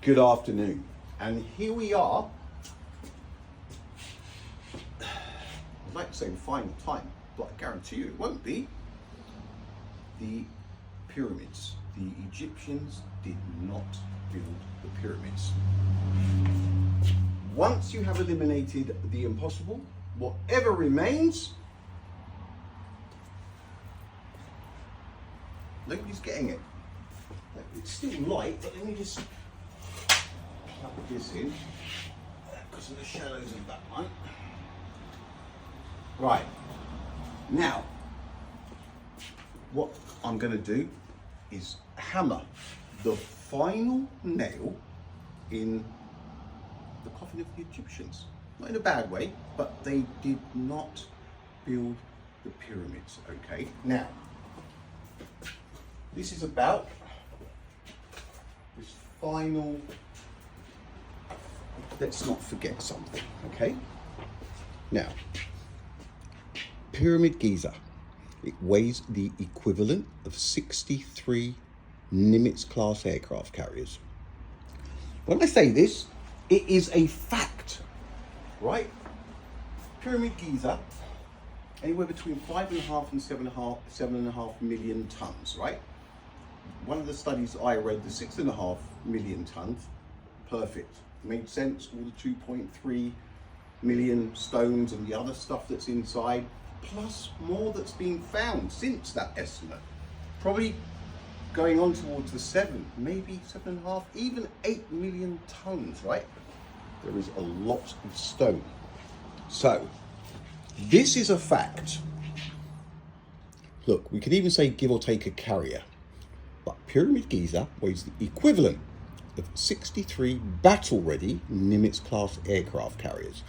Good afternoon, and here we are. I'd like to say the final time, but I guarantee you it won't be. The pyramids. The Egyptians did not build the pyramids. Once you have eliminated the impossible, whatever remains, nobody's getting it. It's still light, but let me just plug this in because of the shadows of that one. Right, now what I'm going to do is hammer the final nail in the coffin of the Egyptians. Not in a bad way, but they did not build the pyramids, okay? Now, this is about this final, let's not forget something, okay? Now, Pyramid Giza, it weighs the equivalent of 63 Nimitz-class aircraft carriers. When I say this, it is a fact, right? Pyramid Giza, anywhere between 5.5 and 7.5 million tons, right? One of the studies I read, the 6.5 million tons, perfect. Made sense, all the 2.3 million stones and the other stuff that's inside, plus more that's been found since that estimate. Probably going on towards the 7, maybe 7.5, even 8 million tons, right? There is a lot of stone. So, this is a fact. Look, we could even say give or take a carrier. But Pyramid Giza weighs the equivalent of 63 battle-ready Nimitz-class aircraft carriers.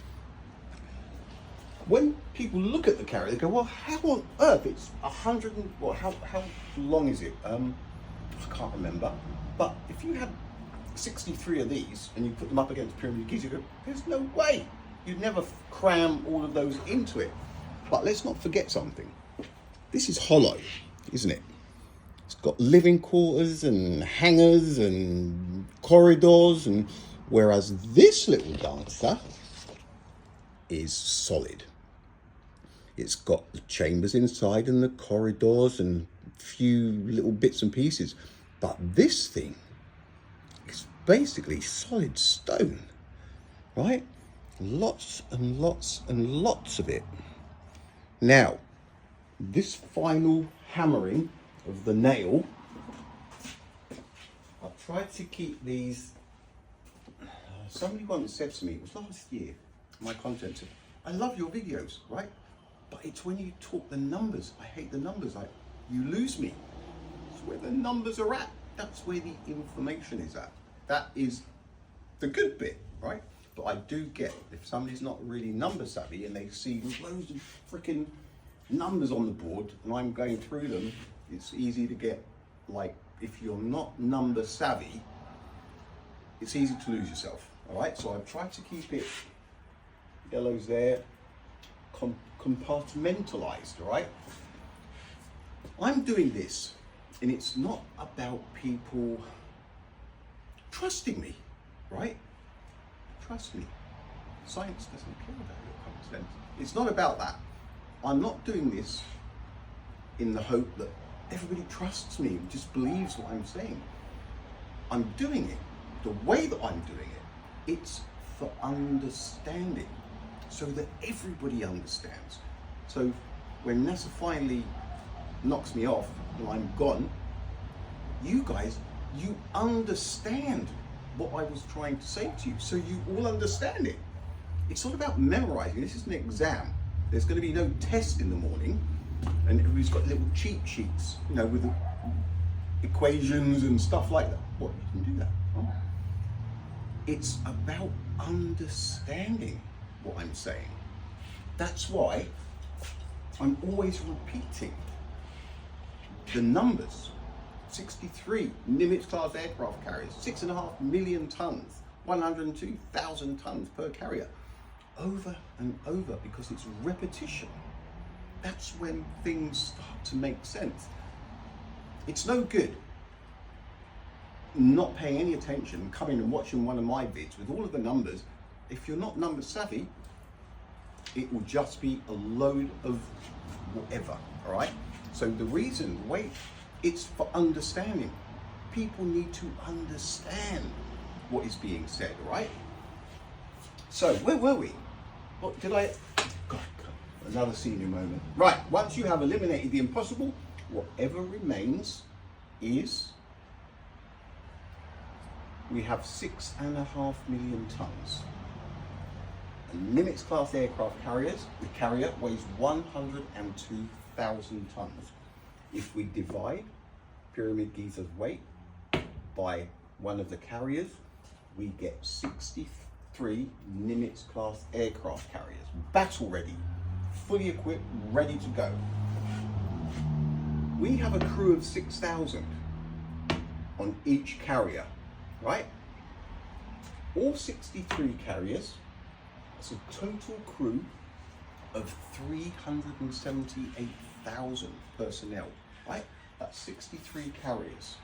When people look at the carrier, they go, well, how on earth? It's 100 and, well, how long is it? I can't remember. But if you had 63 of these and you put them up against Pyramid Giza, you go, there's no way. You'd never cram all of those into it. But let's not forget something. This is hollow, isn't it? It's got living quarters and hangars and corridors, and whereas this little dancer is solid. It's got the chambers inside and the corridors and a few little bits and pieces. But this thing is basically solid stone, right? Lots and lots and lots of it. Now, this final hammering of the nail, I've tried to keep these. Somebody once said to me, it was last year, my content said, I love your videos, right? But it's when you talk the numbers. I hate the numbers. You lose me. It's where the numbers are at. That's where the information is at. That is the good bit, right? But I do get, if somebody's not really number savvy and they see loads of freaking numbers on the board and I'm going through them, it's easy to get, like, if you're not number savvy, it's easy to lose yourself, all right? So I've tried to keep it, yellows there, compartmentalized, all right? I'm doing this, and it's not about people trusting me, right? Trust me, science doesn't care about your common sense. It's not about that. I'm not doing this in the hope that everybody trusts me and just believes what I'm saying. I'm doing it the way that I'm doing it. It's for understanding, so that everybody understands. So when NASA finally knocks me off and I'm gone, you guys, you understand what I was trying to say to you, so you all understand it. It's not about memorizing. This is an exam. There's going to be no test in the morning, and everybody's got little cheat sheets, you know, with the equations and stuff like that. What, you can do that? Oh. It's about understanding what I'm saying. That's why I'm always repeating the numbers. 63 Nimitz-class aircraft carriers, 6.5 million tons, 102,000 tons per carrier. Over and over, because it's repetition. That's when things start to make sense. It's no good not paying any attention, coming and watching one of my vids with all of the numbers, if you're not number savvy, it will just be a load of whatever, all right? So the reason, it's for understanding. People need to understand what is being said, all right? So where were we? What did I, God, another senior moment. Right, once you have eliminated the impossible, whatever remains is, we have 6.5 million tons. A Nimitz class aircraft carrier weighs 102,000 tons. If we divide Pyramid Giza's weight by one of the carriers, we get 63 Nimitz class aircraft carriers, battle ready, fully equipped, ready to go. We have a crew of 6,000 on each carrier, right? All 63 carriers, that's a total crew of 378,000 personnel, right? That's 63 carriers.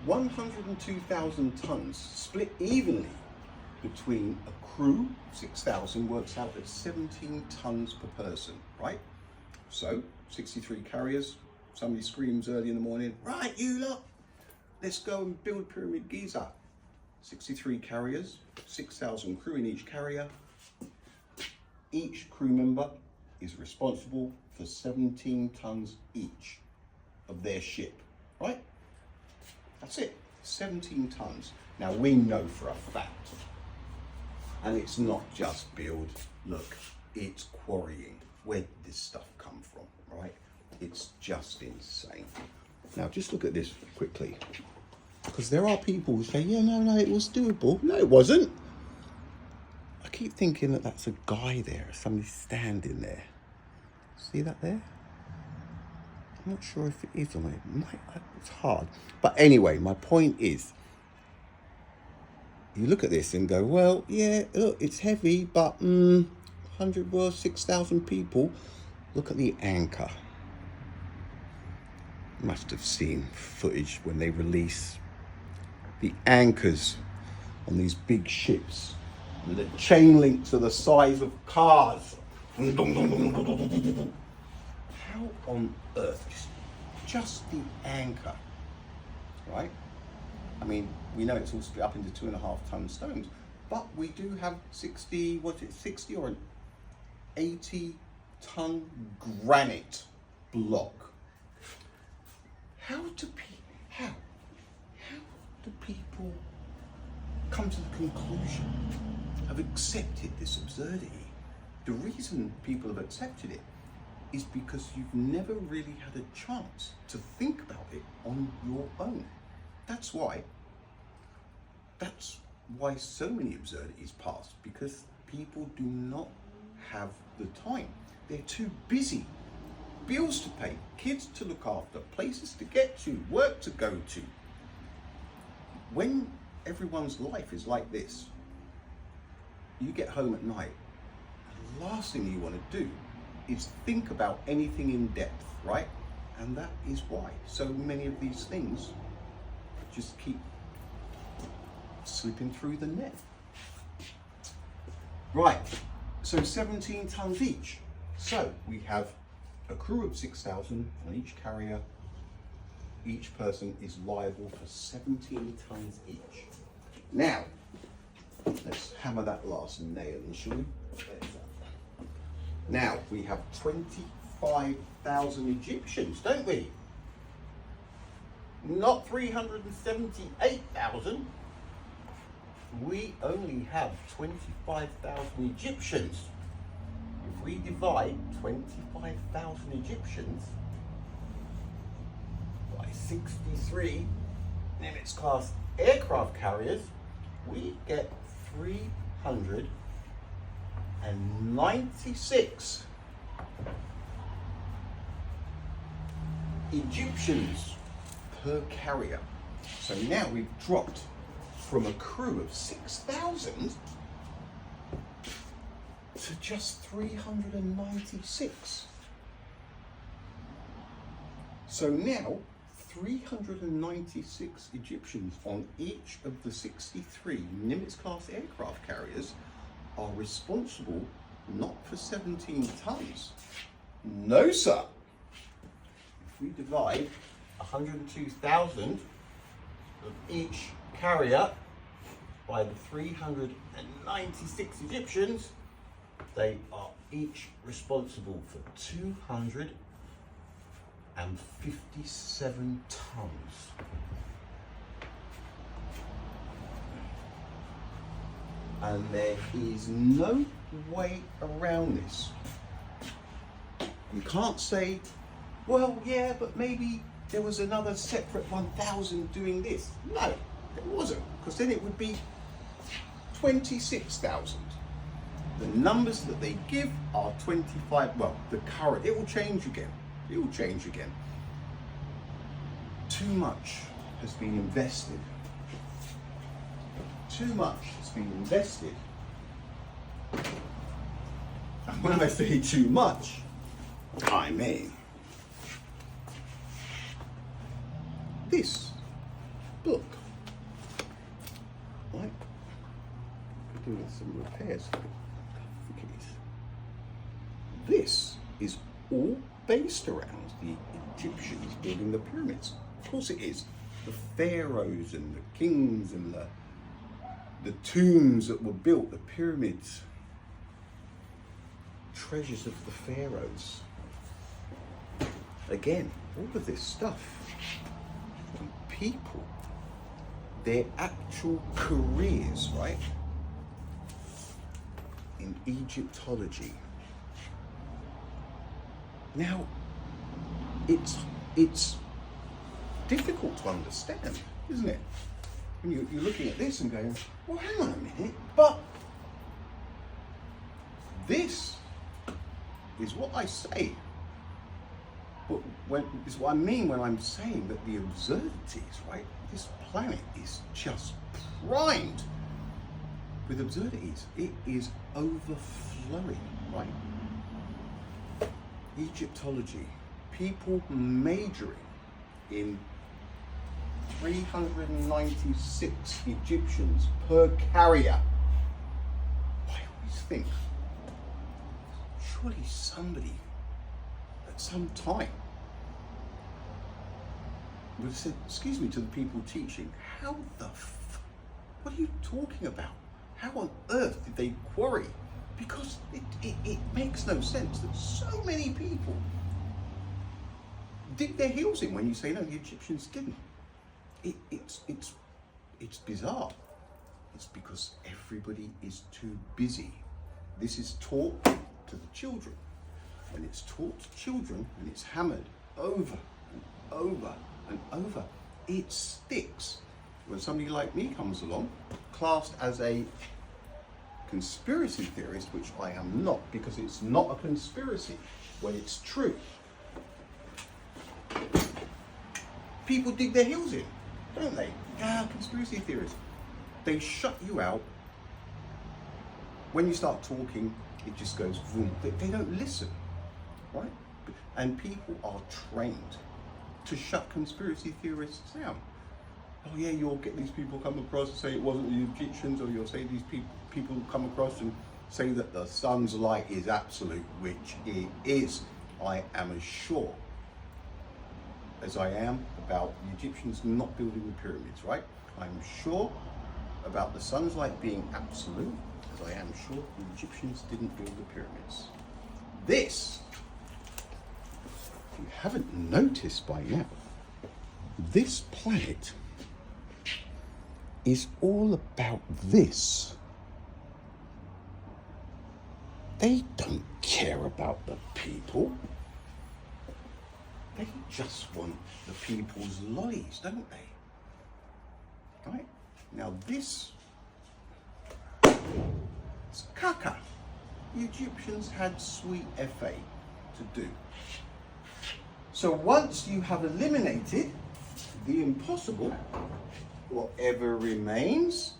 102,000 tons split evenly between a crew, 6,000 works out at 17 tons per person, right? So 63 carriers, somebody screams early in the morning, right, you lot, let's go and build Pyramid Giza. 63 carriers, 6,000 crew in each carrier. Each crew member is responsible for 17 tons each of their ship, right? That's it, 17 tons. Now we know for a fact, and it's not just build, look, it's quarrying. Where did this stuff come from, right? It's just insane. Now just look at this quickly, because there are people who say, yeah, no, it was doable. No, it wasn't. I keep thinking that that's a guy there, somebody standing there. See that there? I'm not sure if it is or not. It's hard. But anyway, my point is, you look at this and go, well, yeah, look, it's heavy, but 100 worth, 6,000 people. Look at the anchor. You must have seen footage when they release the anchors on these big ships. And the chain links are the size of cars. How on earth? Just the anchor, right? I mean, we know it's all split up into 2.5 ton stones, but we do have 60 or an 80 ton granite block. How do people come to the conclusion of accepted this absurdity? The reason people have accepted it is because you've never really had a chance to think about it on your own. That's why so many absurdities pass, because people do not have the time. They're too busy. Bills to pay, kids to look after, places to get to, work to go to. When everyone's life is like this, you get home at night, and the last thing you want to do is think about anything in depth, right? And that is why so many of these things just keep slipping through the net. Right, so 17 tons each. So we have a crew of 6,000 on each carrier. Each person is liable for 17 tons each. Now, let's hammer that last nail in, shall we? Now, we have 25,000 Egyptians, don't we? Not 378,000. We only have 25,000 Egyptians. If we divide 25,000 Egyptians by 63 Nimitz class aircraft carriers, we get 396 Egyptians per carrier. So now we've dropped from a crew of 6,000 to just 396. So now 396 Egyptians on each of the 63 Nimitz-class aircraft carriers are responsible not for 17 tons. No, sir. If we divide 102,000 of each carrier by the 396 Egyptians, they are each responsible for 257 tons. And there is no way around this. You can't say, well, yeah, but maybe there was another separate 1,000 doing this. No, there wasn't, because then it would be 26,000. The numbers that they give are 25, well, the current, it will change again. It will change again. Too much has been invested. Too much has been invested. And when I say too much, I mean this book. Right? We're doing some repairs. This is all based around the Egyptians building the pyramids. Of course it is. The pharaohs and the kings and the tombs that were built, the pyramids, treasures of the pharaohs. Again, all of this stuff, and people, their actual careers, right, in Egyptology. Now, it's difficult to understand, isn't it? When you're looking at this and going, well, hang on a minute, but this is what I say. But is what I mean when I'm saying that the absurdities, right? This planet is just primed with absurdities. It is overflowing, right? Egyptology, people majoring in 396 Egyptians per carrier. I always think, surely somebody at some time would have said, excuse me, to the people teaching, what are you talking about? How on earth did they quarry? Because it makes no sense that so many people dig their heels in when you say, no, the Egyptians didn't. It's bizarre. It's because everybody is too busy. This is taught to the children. When it's taught to children and it's hammered over and over and over, it sticks. When somebody like me comes along, classed as a conspiracy theorist, which I am not, because it's not a conspiracy when it's true. People dig their heels in, don't they? Conspiracy theorists. They shut you out. When you start talking, it just goes boom. They don't listen, right? And people are trained to shut conspiracy theorists down. Oh yeah, you'll get these people come across and say it wasn't the Egyptians, or you'll say these people come across and say that the sun's light is absolute, which it is. I am as sure as I am about the Egyptians not building the pyramids, right? I'm sure about the sun's light being absolute, as I am sure the Egyptians didn't build the pyramids. This, if you haven't noticed by now, this planet is all about this. They don't care about the people. They just want the people's lollies, don't they? Right? Now this is caca. The Egyptians had sweet FA to do. So once you have eliminated the impossible, whatever remains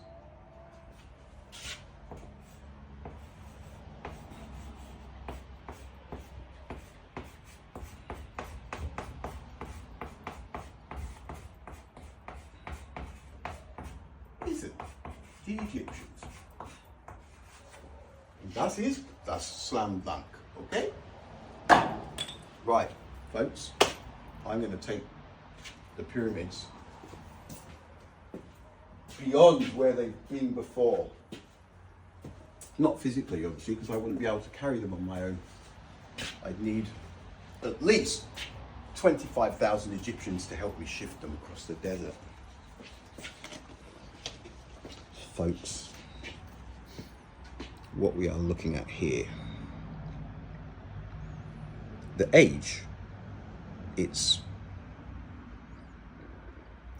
isn't the Egyptians. That's slam dunk, okay? Right, folks, I'm going to take the pyramids beyond where they've been before. Not physically, obviously, because I wouldn't be able to carry them on my own. I'd need at least 25,000 Egyptians to help me shift them across the desert. Folks, what we are looking at here, the age,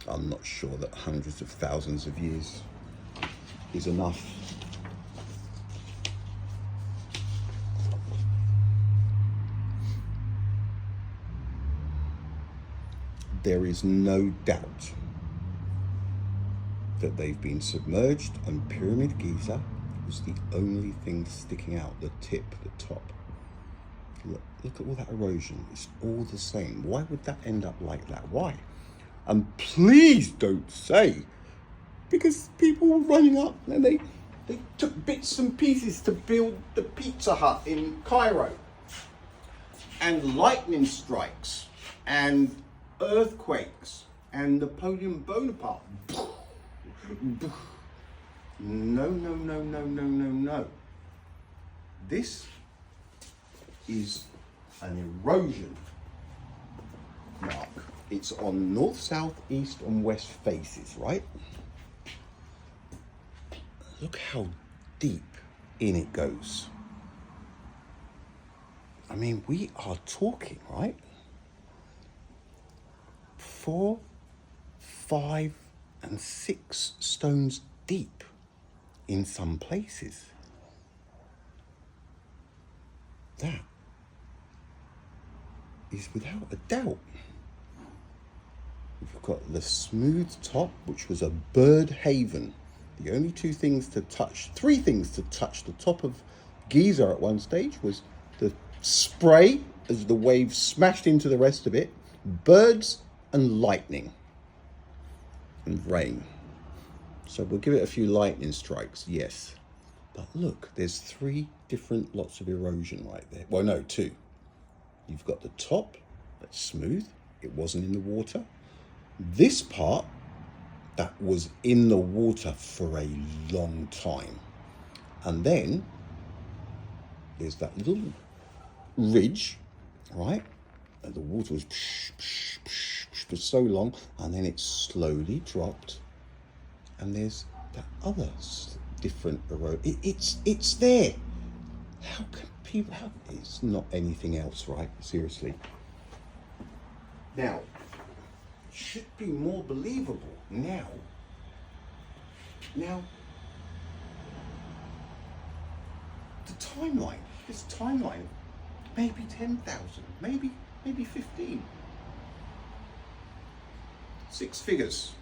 I'm not sure that hundreds of thousands of years is enough. There is no doubt that they've been submerged, and Pyramid Giza was the only thing sticking out, the tip, the top. Look at all that erosion. It's all the same. Why would that end up like that? Why? And please don't say, because people were running up and they took bits and pieces to build the Pizza Hut in Cairo. And lightning strikes and earthquakes and Napoleon Bonaparte. No. This is an erosion mark. It's on north, south, east and west faces, right? Look how deep in it goes. I mean, we are talking, right? 4, 5 and 6 stones deep in some places. That is without a doubt. We've got the smooth top, which was a bird haven. The only 3 things to touch the top of Giza at one stage was the spray as the waves smashed into the rest of it, birds and lightning and rain. So we'll give it a few lightning strikes, yes. But look, there's 3 different lots of erosion right there. Well, no, 2. You've got the top, that's smooth. It wasn't in the water. This part, that was in the water for a long time. And then there's that little ridge, right? And the water was for so long, and then it slowly dropped. And there's that other different erosion. It's there. How can people? It's not anything else, right? Seriously. Now, it should be more believable now. Now, the timeline. This timeline, maybe 10,000, maybe 15. 6 figures.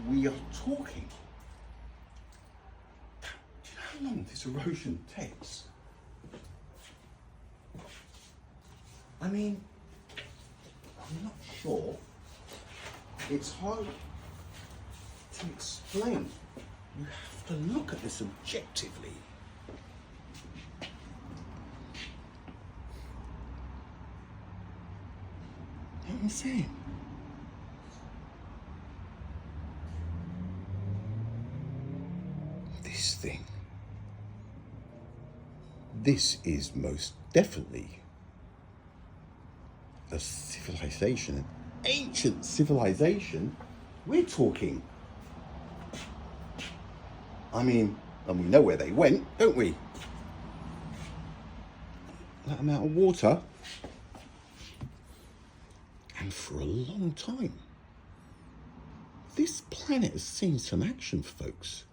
We are talking. Do you know how long this erosion takes? I mean, I'm not sure. It's hard to explain. You have to look at this objectively. You know what I'm saying? This thing. This is most definitely a civilization, an ancient civilization. We're talking. I mean, and we know where they went, don't we? That amount of water. And for a long time. This planet has seen some action, folks.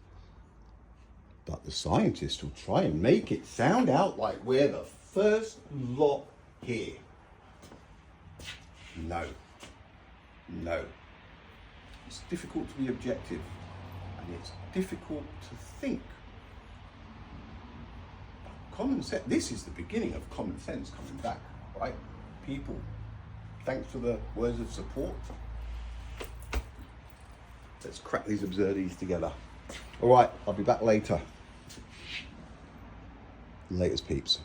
But the scientists will try and make it sound out like we're the first lot here. No. It's difficult to be objective, and it's difficult to think. But common sense, this is the beginning of common sense coming back, right? People, thanks for the words of support. Let's crack these absurdities together. All right, I'll be back later. Laters, peeps.